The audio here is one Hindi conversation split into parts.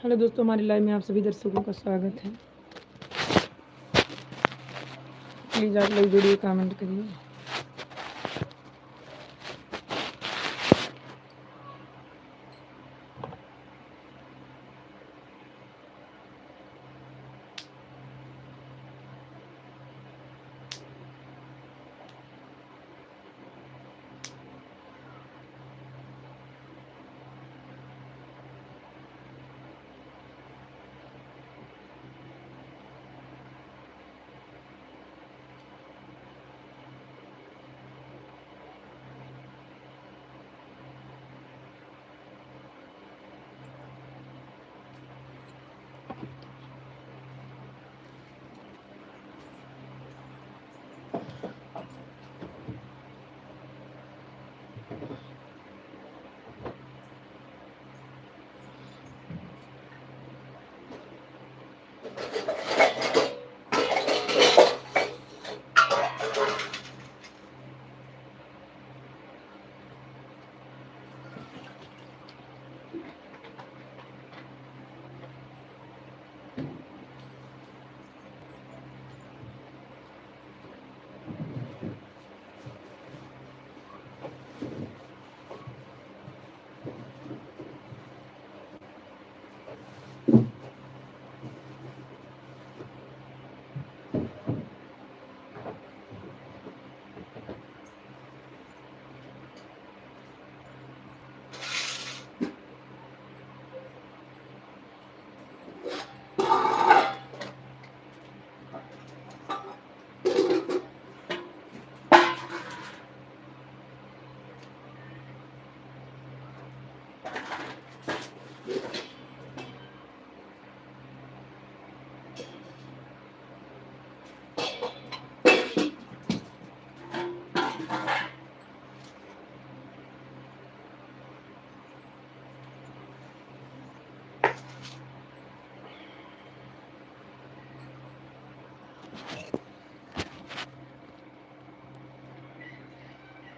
हेलो दोस्तों, हमारी लाइव में आप सभी दर्शकों का स्वागत है। प्लीज़ आप लोग वीडियो कमेंट करिए।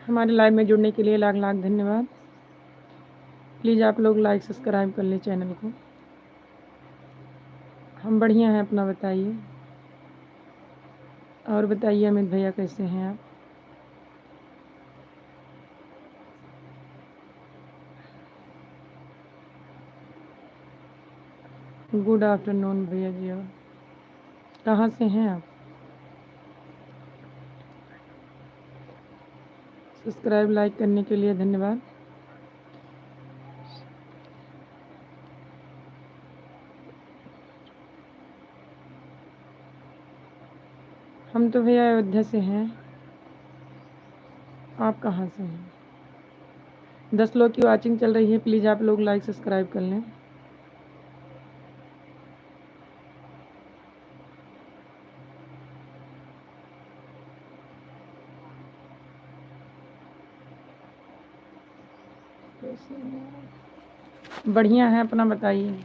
हमारे लाइव में जुड़ने के लिए लाख लाख धन्यवाद। प्लीज़ आप लोग लाइक सब्सक्राइब कर लें चैनल को। हम बढ़िया हैं, अपना बताइए। और बताइए अमित भैया, कैसे हैं आप? गुड आफ्टरनून भैया जी। और कहाँ से हैं आप? सब्सक्राइब लाइक करने के लिए धन्यवाद। हम तो भैया अयोध्या से हैं। आप कहाँ से हैं? 10 लोग की वॉचिंग चल रही है। प्लीज़ आप लोग लाइक सब्सक्राइब कर लें। बढ़िया है, अपना बताइए।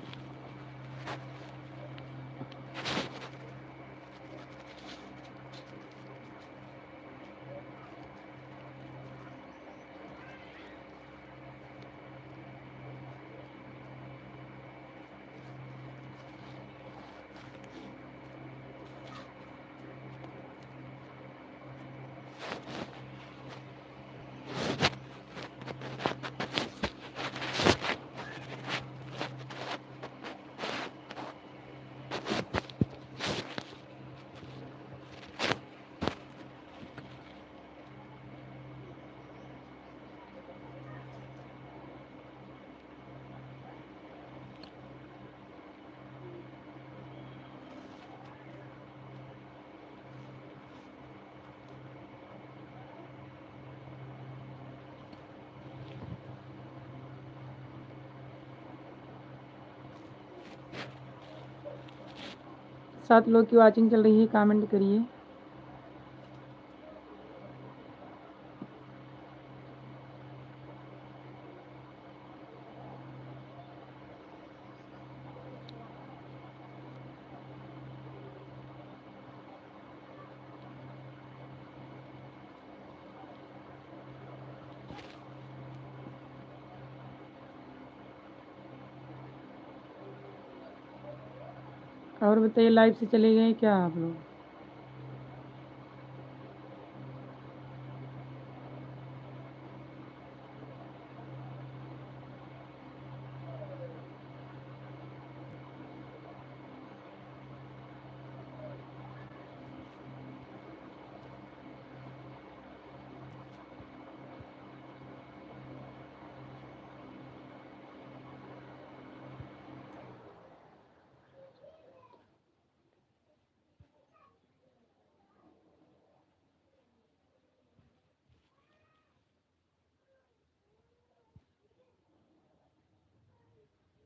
सात लोग की वॉचिंग चल रही है, कमेंट करिए। और बताइए, लाइव से चले गए क्या आप लोग?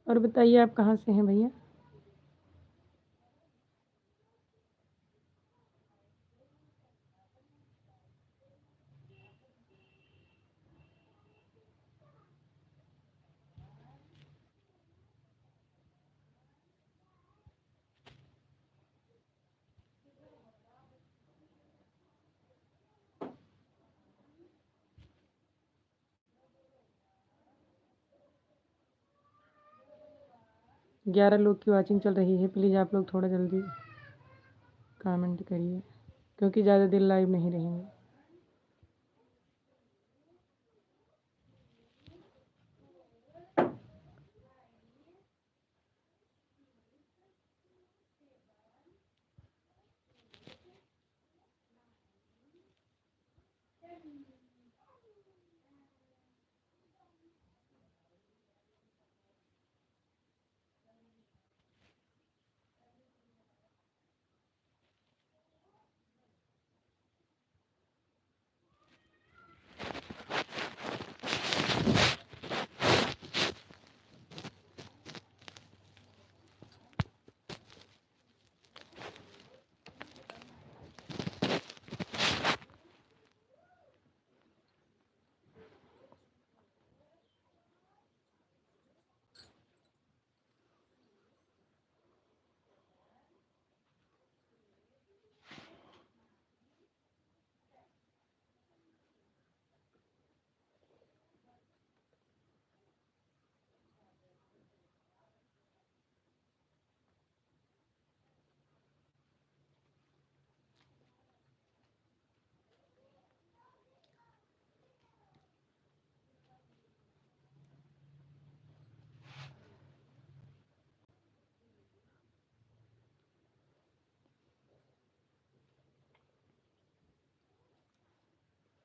और बताइए, आप कहाँ से हैं भैया? ग्यारह लोग की वॉचिंग चल रही है। प्लीज़ आप लोग थोड़ा जल्दी कमेंट करिए, क्योंकि ज़्यादा देर लाइव नहीं रहेंगे।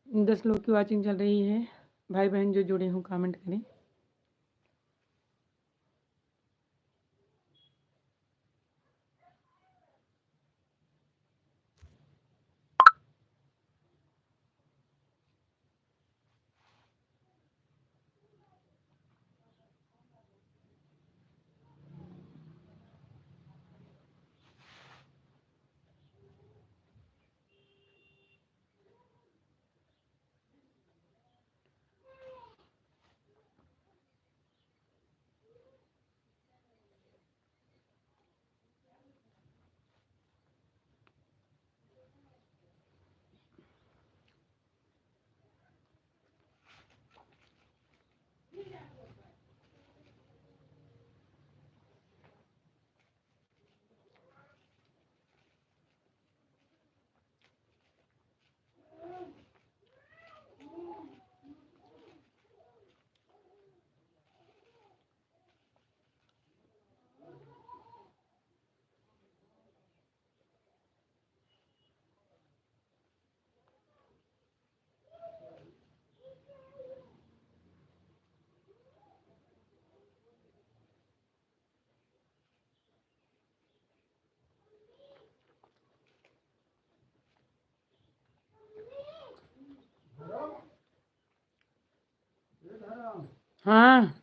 दस लोग की वॉचिंग चल रही है। भाई बहन जो जुड़े हों कमेंट करें। हाँ।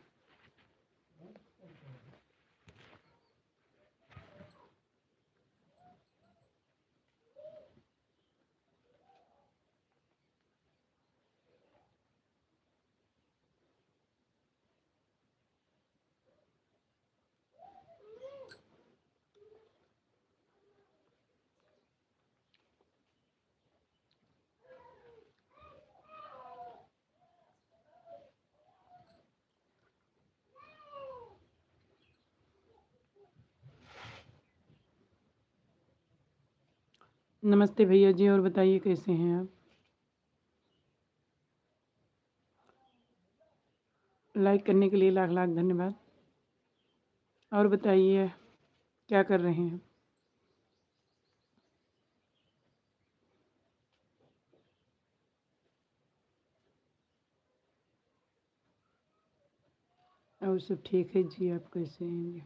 नमस्ते भैया जी, और बताइए कैसे हैं आप? लाइक करने के लिए लाख लाख धन्यवाद। और बताइए क्या कर रहे हैं? और सब ठीक है जी, आप कैसे हैं जी?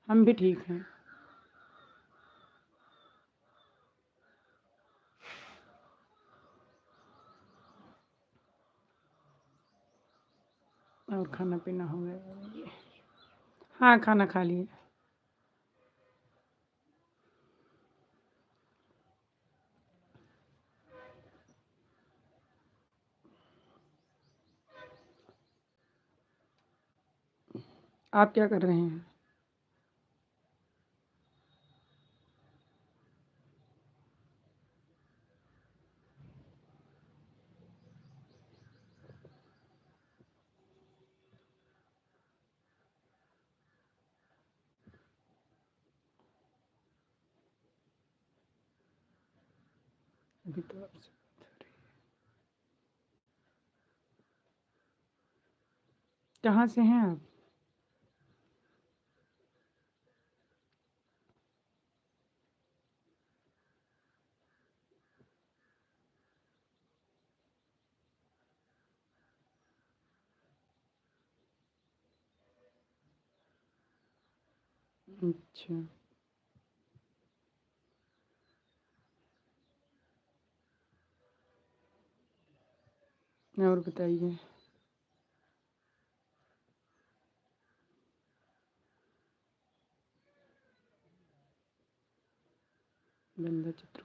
हम भी ठीक हैं। और खाना पीना हो गया? हाँ, खाना खा लिए। आप क्या कर रहे हैं? अभी तो आपसे कहाँ से हैं आप? अच्छा। और बताइए। बंदा चित्र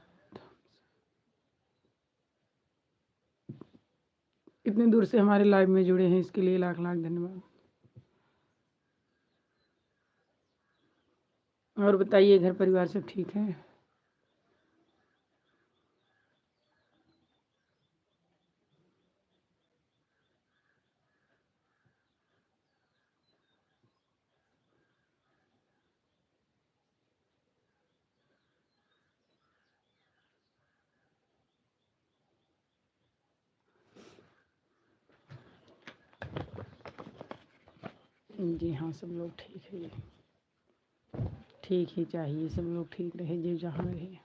इतने दूर से हमारे लाइव में जुड़े हैं, इसके लिए लाख लाख धन्यवाद। और बताइए घर परिवार सब ठीक है? जी हाँ, सब लोग ठीक है। ठीक ही चाहिए, सब लोग ठीक रहे जो जहाँ रहे।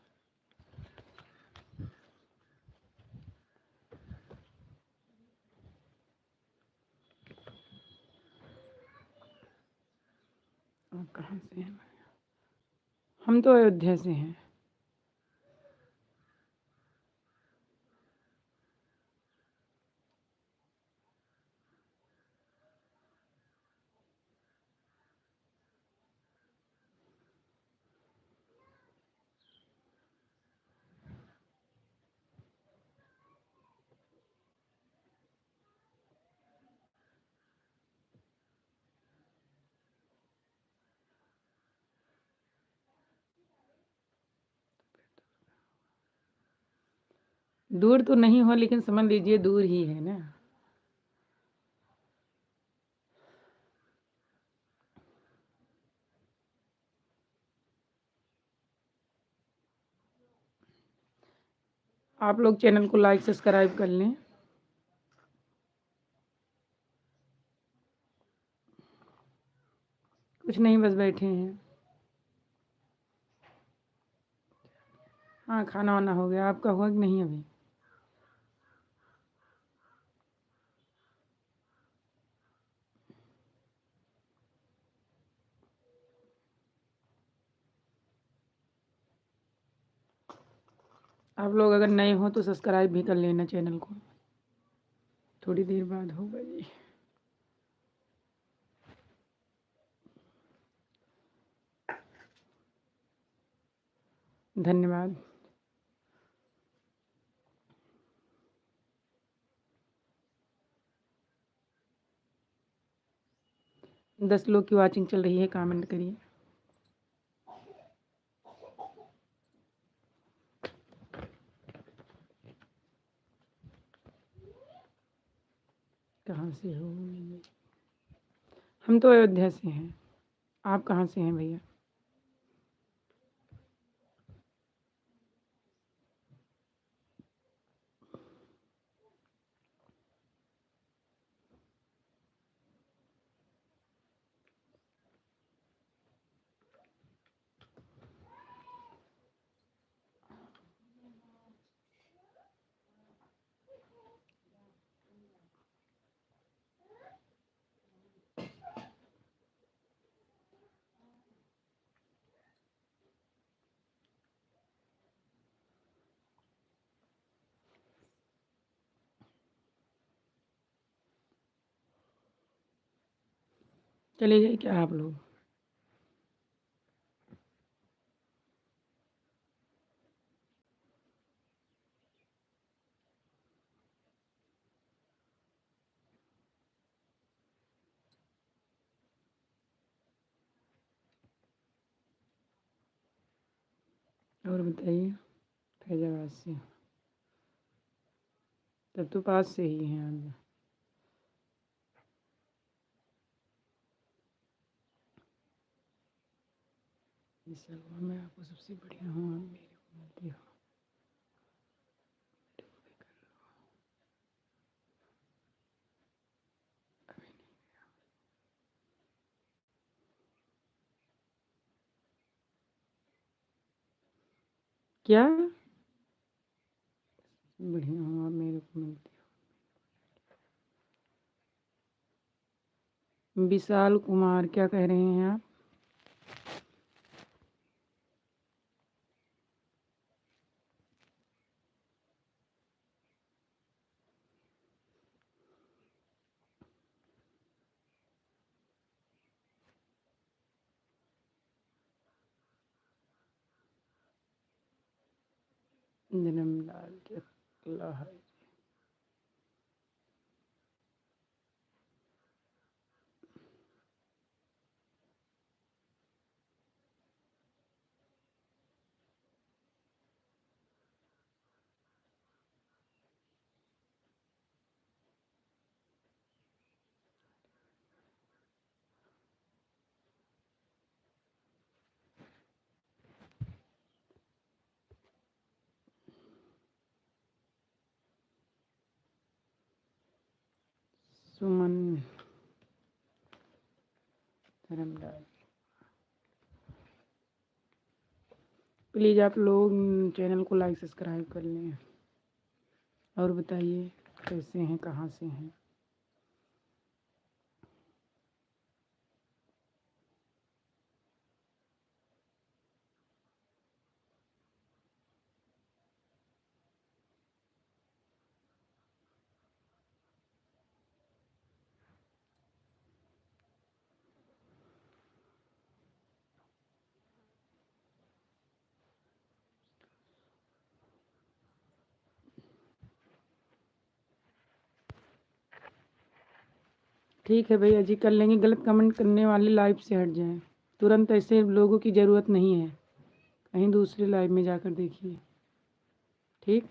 आप कहाँ से हैं? हम तो अयोध्या से हैं। दूर तो नहीं हो, लेकिन समझ लीजिए दूर ही है ना। आप लोग चैनल को लाइक सब्सक्राइब कर लें। कुछ नहीं, बस बैठे हैं। हाँ, खाना वाना हो गया। आपका हुआ कि नहीं अभी? आप लोग अगर नए हो तो सब्सक्राइब भी कर लेना चैनल को। थोड़ी देर बाद होगा जी। धन्यवाद। 10 लोग की वॉचिंग चल रही है, कमेंट करिए। कहाँ से हो? हम तो अयोध्या से हैं। आप कहाँ से हैं भैया? चले गए क्या आप लोग? और बताइए। फैजाबाद से? तब तो पास से ही हैं आप। इस सलवा में आपको सबसे बढ़िया हूँ, आप मेरे को मिलती हो। क्या बढ़िया हूँ, आप मेरे को मिलती हो। विशाल कुमार क्या कह रहे हैं आप? जन्मलाल के अकेला है। सुमन धर्मलाल। प्लीज़ आप लोग चैनल को लाइक सब्सक्राइब कर लें। और बताइए कैसे हैं, कहाँ से हैं? ठीक है भैया जी, कर लेंगे। गलत कमेंट करने वाले लाइव से हट जाएं। तुरंत ऐसे लोगों की ज़रूरत नहीं है। कहीं दूसरे लाइव में जाकर देखिए। ठीक।